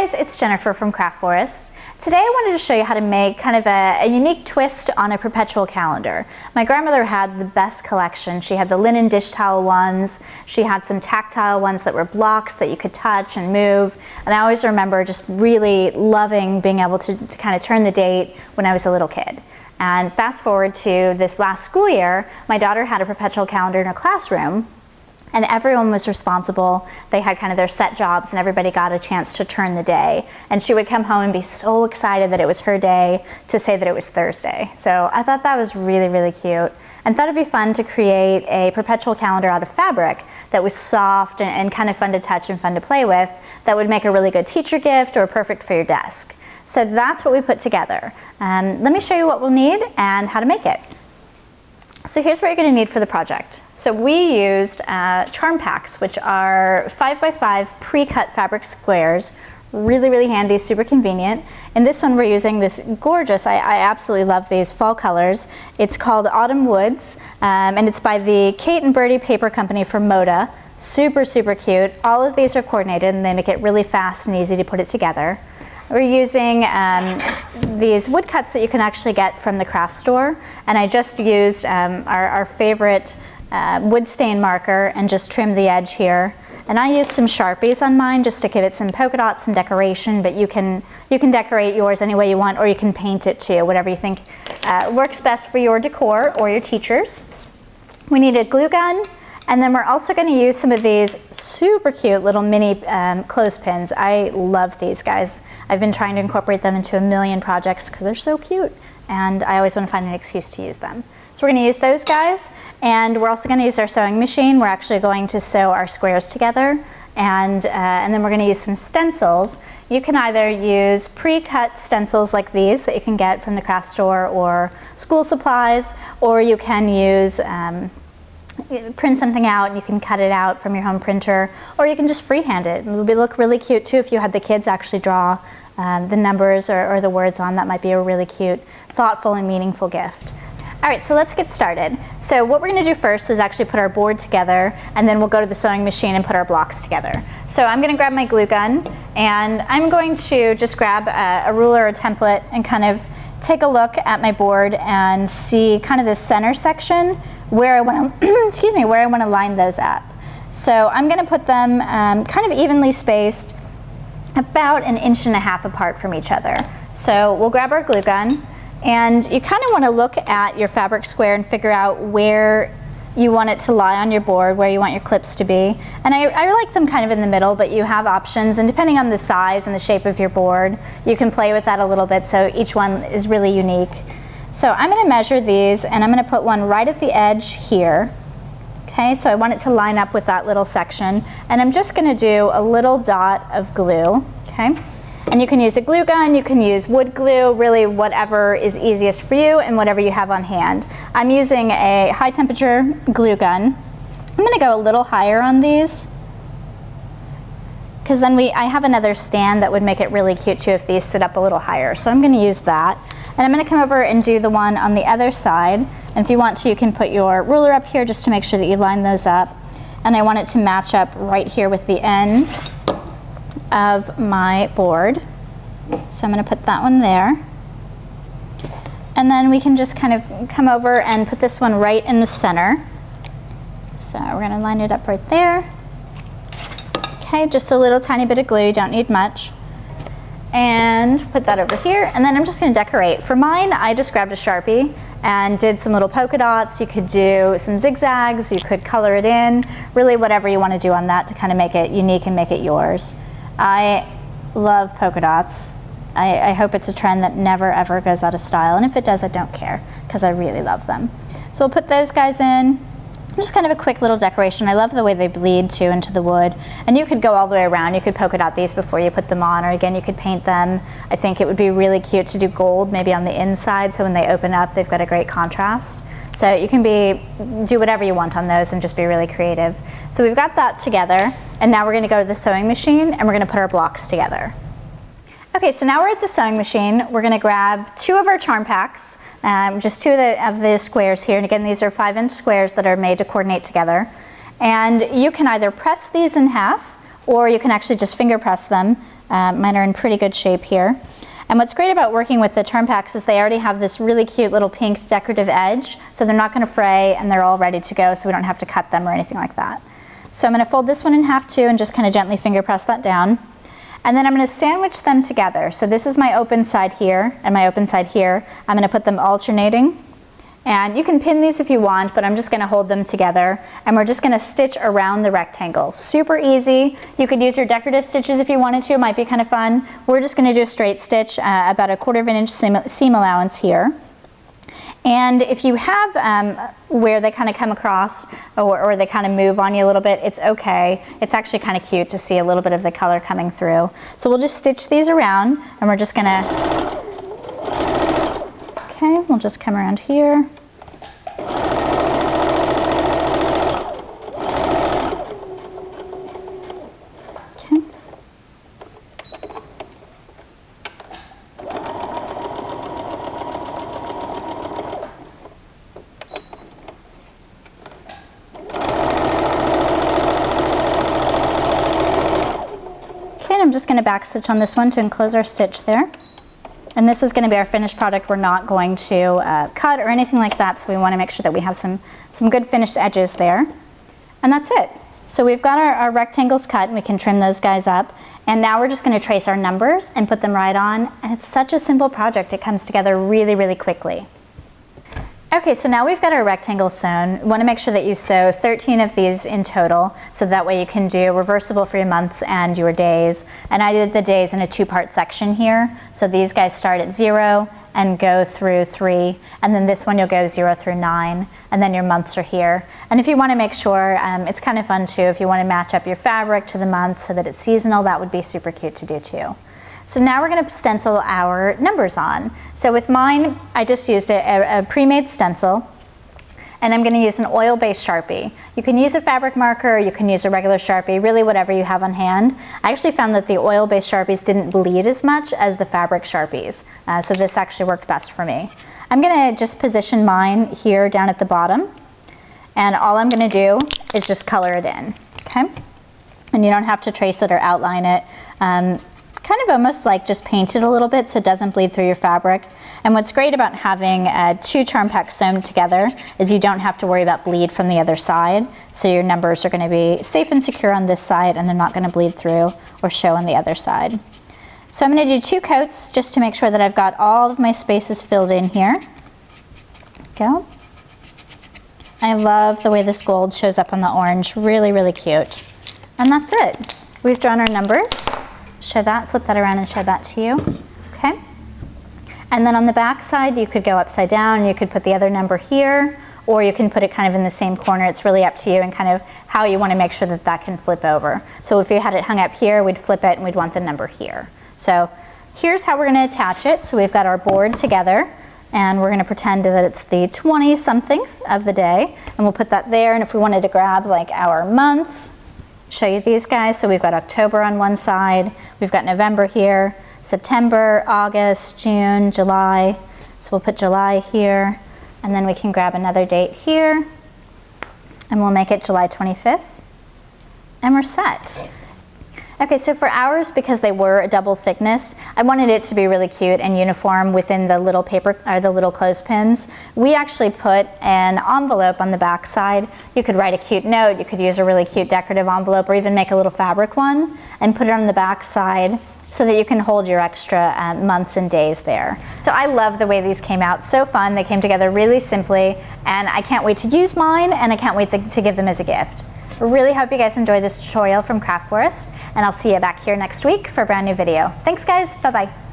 guys, it's Jennifer from Craft Forest. Today I wanted to show you how to make kind of a unique twist on a perpetual calendar. My grandmother had the best collection. She had the linen dish towel ones, she had some tactile ones that were blocks that you could touch and move, and I always remember just really loving being able to kind of turn the date when I was a little kid. And fast forward to this last school year, my daughter had a perpetual calendar in her classroom, and everyone was responsible. They had kind of their set jobs and everybody got a chance to turn the day. And she would come home and be so excited that it was her day to say that it was Thursday. So I thought that was really, really cute. And thought it'd be fun to create a perpetual calendar out of fabric that was soft and kind of fun to touch and fun to play with, that would make a really good teacher gift or perfect for your desk. So that's what we put together. Let me show you what we'll need and how to make it. So here's what you're going to need for the project. So we used charm packs, which are 5x5 pre-cut fabric squares. Really, really handy, super convenient. In this one we're using this gorgeous, I absolutely love these fall colors. It's called Autumn Woods, and it's by the Kate and Birdie Paper Company from Moda. Super, super cute. All of these are coordinated and they make it really fast and easy to put it together. We're using these wood cuts that you can actually get from the craft store, and I just used our favorite wood stain marker and just trimmed the edge here. And I used some Sharpies on mine just to give it some polka dots and decoration, but you can decorate yours any way you want, or you can paint it too, whatever you think works best for your decor or your teachers. We need a glue gun. And then we're also going to use some of these super cute little mini clothespins. I love these guys. I've been trying to incorporate them into a million projects because they're so cute, and I always want to find an excuse to use them. So we're going to use those guys, and we're also going to use our sewing machine. We're actually going to sew our squares together, and then we're going to use some stencils. You can either use pre-cut stencils like these that you can get from the craft store or school supplies, or you can use print something out and you can cut it out from your home printer, or you can just freehand it. It would look really cute too if you had the kids actually draw the numbers or the words on. That might be a really cute, thoughtful and meaningful gift. All right, so let's get started. So what we're going to do first is actually put our board together, and then we'll go to the sewing machine and put our blocks together. So I'm going to grab my glue gun, and I'm going to just grab a ruler or a template and kind of take a look at my board and see kind of the center section where I want to, excuse me, where I want to line those up. So I'm going to put them kind of evenly spaced, about 1.5 inches apart from each other. So we'll grab our glue gun, and you kind of want to look at your fabric square and figure out where you want it to lie on your board, where you want your clips to be. And I like them kind of in the middle, but you have options, and depending on the size and the shape of your board, you can play with that a little bit, so each one is really unique. So I'm going to measure these, and I'm going to put one right at the edge here. Okay, so I want it to line up with that little section, and I'm just going to do a little dot of glue. Okay, and you can use a glue gun, you can use wood glue, really whatever is easiest for you and whatever you have on hand. I'm using a high temperature glue gun. I'm going to go a little higher on these, because then I have another stand that would make it really cute too if these sit up a little higher. So I'm going to use that. And I'm going to come over and do the one on the other side. And if you want to, you can put your ruler up here just to make sure that you line those up. And I want it to match up right here with the end of my board. So I'm going to put that one there. And then we can just kind of come over and put this one right in the center. So we're going to line it up right there. Okay, just a little tiny bit of glue, you don't need much. And put that over here, and then I'm just going to decorate. For mine, I just grabbed a Sharpie and did some little polka dots. You could do some zigzags, you could color it in, really whatever you want to do on that to kind of make it unique and make it yours. I love polka dots. I hope it's a trend that never ever goes out of style, and if it does, I don't care, because I really love them. So we'll put those guys in. Just kind of a quick little decoration. I love the way they bleed too into the wood. And you could go all the way around. You could polka dot these before you put them on, or again, you could paint them. I think it would be really cute to do gold maybe on the inside, so when they open up, they've got a great contrast. So you can do whatever you want on those and just be really creative. So we've got that together, and now we're going to go to the sewing machine and we're going to put our blocks together. Okay, so now we're at the sewing machine. We're going to grab 2 of our charm packs, just 2 of the squares here. And again, these are 5-inch squares that are made to coordinate together. And you can either press these in half, or you can actually just finger press them Mine are in pretty good shape here. And what's great about working with the charm packs is they already have this really cute little pink decorative edge, so they're not going to fray and they're all ready to go, so we don't have to cut them or anything like that. So I'm going to fold this one in half too and just kind of gently finger press that down. And then I'm going to sandwich them together. So this is my open side here and my open side here. I'm going to put them alternating. And you can pin these if you want, but I'm just going to hold them together. And we're just going to stitch around the rectangle. Super easy. You could use your decorative stitches if you wanted to. It might be kind of fun. We're just going to do a straight stitch, about a 1/4 inch seam allowance here. And if you have where they kind of come across or they kind of move on you a little bit, it's okay. It's actually kind of cute to see a little bit of the color coming through. So we'll just stitch these around and we're just going to, okay, we'll just come around here. Okay. Okay, I'm just going to back stitch on this one to enclose our stitch there. And this is going to be our finished product. We're not going to cut or anything like that, so we want to make sure that we have some good finished edges there. And that's it. So we've got our rectangles cut, and we can trim those guys up. And now we're just going to trace our numbers and put them right on. And it's such a simple project. It comes together really, really quickly. Okay, so now we've got our rectangle sewn. You want to make sure that you sew 13 of these in total, so that way you can do reversible for your months and your days. And I did the days in a 2-part section here. So these guys start at 0 and go through 3, and then this one you'll go 0 through 9, and then your months are here. And if you want to make sure, it's kind of fun too, if you want to match up your fabric to the month so that it's seasonal, that would be super cute to do too. So now we're going to stencil our numbers on. So with mine, I just used a pre-made stencil, and I'm going to use an oil-based Sharpie. You can use a fabric marker, or you can use a regular Sharpie, really whatever you have on hand. I actually found that the oil-based Sharpies didn't bleed as much as the fabric Sharpies, so this actually worked best for me. I'm going to just position mine here down at the bottom, and all I'm going to do is just color it in, okay? And you don't have to trace it or outline it. Kind of almost like just paint it a little bit so it doesn't bleed through your fabric. And what's great about having 2 charm packs sewn together is you don't have to worry about bleed from the other side. So your numbers are going to be safe and secure on this side, and they're not going to bleed through or show on the other side. So I'm going to do 2 coats just to make sure that I've got all of my spaces filled in here. Go. I love the way this gold shows up on the orange. Really, really cute. And that's it. We've drawn our numbers. Show that, flip that around and show that to you, okay? And then on the back side, you could go upside down, you could put the other number here, or you can put it kind of in the same corner. It's really up to you and kind of how you want to make sure that that can flip over. So if you had it hung up here, we'd flip it and we'd want the number here. So here's how we're going to attach it. So we've got our board together, and we're going to pretend that it's the 20-something of the day, and we'll put that there. And if we wanted to grab like our month, show you these guys. So we've got October on one side, we've got November here, September, August, June, July. So we'll put July here, and then we can grab another date here, and we'll make it July 25th, and we're set. Okay, so for ours, because they were a double thickness, I wanted it to be really cute and uniform within the little paper, or the little clothespins. We actually put an envelope on the back side. You could write a cute note, you could use a really cute decorative envelope, or even make a little fabric one and put it on the back side so that you can hold your extra months and days there. So I love the way these came out. So fun. They came together really simply, and I can't wait to use mine, and I can't wait to give them as a gift. Really hope you guys enjoyed this tutorial from Craft Forest, and I'll see you back here next week for a brand new video. Thanks guys, bye-bye.